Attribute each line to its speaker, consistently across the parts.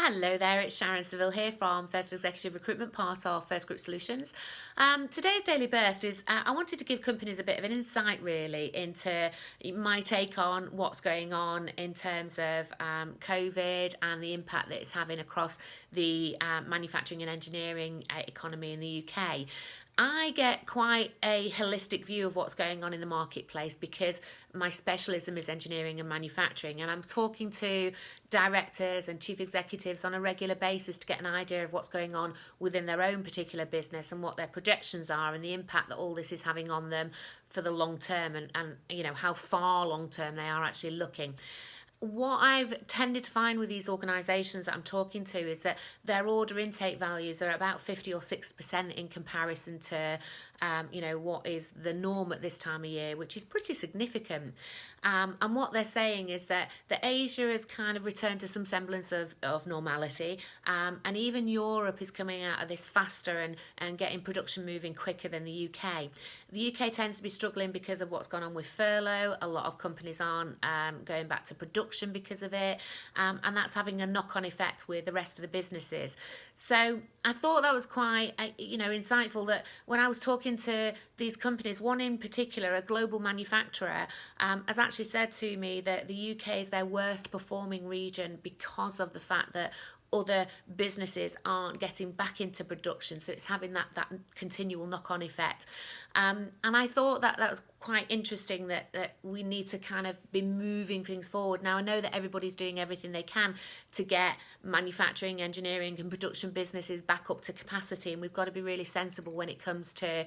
Speaker 1: Hello there, it's Sharon Seville here from First Executive Recruitment, part of First Group Solutions. Today's Daily Burst is I wanted to give companies a bit of an insight really into my take on what's going on in terms of COVID and the impact that it's having across the manufacturing and engineering economy in the UK. I get quite a holistic view of what's going on in the marketplace because my specialism is engineering and manufacturing, and I'm talking to directors and chief executives on a regular basis to get an idea of what's going on within their own particular business and what their projections are and the impact that all this is having on them for the long term, and how far long term they are actually looking. What I've tended to find with these organisations that I'm talking to is that their order intake values are about 50 or 6% in comparison to, what is the norm at this time of year, which is pretty significant. And what they're saying is that Asia has kind of returned to some semblance of normality, and even Europe is coming out of this faster and getting production moving quicker than the UK. The UK tends to be struggling because of what's gone on with furlough. A lot of companies aren't going back to production because of it, and that's having a knock-on effect with the rest of the businesses. So I thought that was quite, insightful, that when I was talking to these companies, one in particular, a global manufacturer, has actually said to me that the UK is their worst performing region because of the fact that other businesses aren't getting back into production, so it's having that continual knock-on effect. And I thought that was quite interesting, that we need to kind of be moving things forward. Now, I know that everybody's doing everything they can to get manufacturing, engineering and production businesses back up to capacity, and we've got to be really sensible when it comes to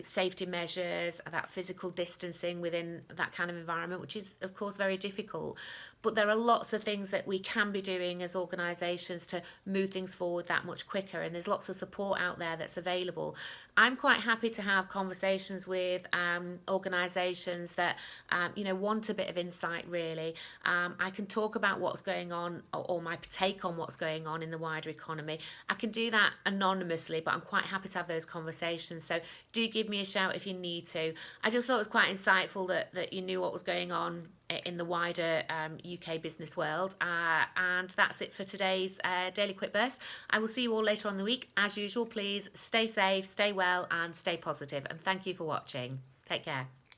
Speaker 1: safety measures, that physical distancing within that kind of environment, which is of course very difficult. But there are lots of things that we can be doing as organisations to move things forward that much quicker, and there's lots of support out there that's available. I'm quite happy to have conversations with organisations that want a bit of insight really. I can talk about what's going on, or my take on what's going on in the wider economy. I can do that anonymously, but I'm quite happy to have those conversations, so do give me a shout if you need to. I just thought it was quite insightful that you knew what was going on in the wider UK business world. And that's it for today's Daily Quick Burst. I will see you all later on in the week. As usual, please stay safe, stay well and stay positive. And thank you for watching. Take care.